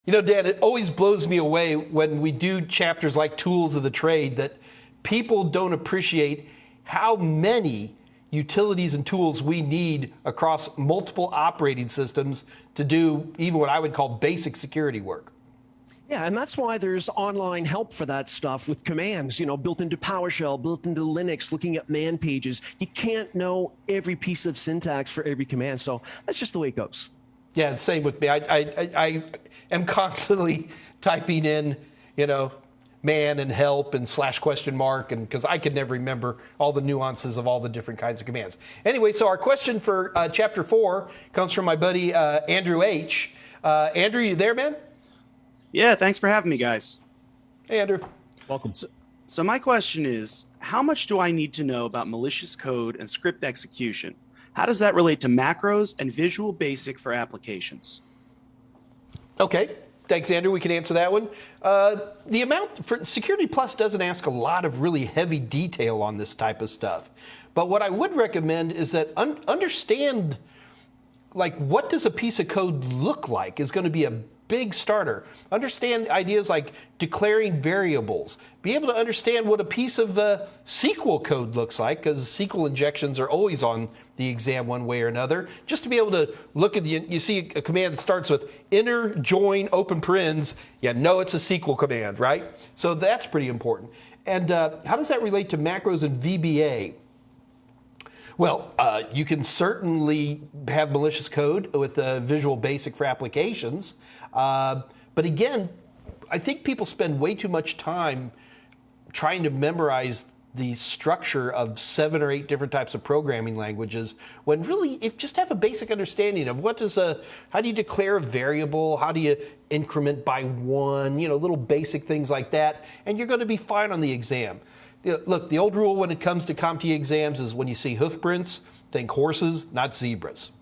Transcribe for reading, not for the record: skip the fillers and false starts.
You know, Dan, it always blows me away when we do chapters like Tools of the Trade that people don't appreciate how many utilities and tools we need across multiple operating systems to do even what I would call basic security work. Yeah, and that's why there's online help for that stuff with commands, built into PowerShell, built into Linux, looking at man pages. You can't know every piece of syntax for every command, so that's just the way it goes. Yeah, same with me. I am constantly typing in, man and help and /?, and because I can never remember all the nuances of all the different kinds of commands. Anyway, so our question for Chapter 4 comes from my buddy Andrew H. Andrew, you there, man? Yeah, thanks for having me, guys. Hey, Andrew. Welcome. So my question is, how much do I need to know about malicious code and script execution? How does that relate to macros and Visual Basic for applications? Okay. Thanks, Andrew. We can answer that one. The amount for Security Plus doesn't ask a lot of really heavy detail on this type of stuff. But what I would recommend is that understand, like, what does a piece of code look like is going to be a big starter. Understand ideas like declaring variables. Be able to understand what a piece of SQL code looks like, because SQL injections are always on the exam one way or another. Just to be able to look at you see a command that starts with inner join open parens, you know it's a SQL command, right? So that's pretty important. And how does that relate to macros and VBA? Well, you can certainly have malicious code with Visual Basic for applications. But again, I think people spend way too much time trying to memorize the structure of 7 or 8 different types of programming languages, when really, if just have a basic understanding of how do you declare a variable, how do you increment by 1, little basic things like that, and you're going to be fine on the exam. Look, the old rule when it comes to CompTIA exams is when you see hoof prints, think horses, not zebras.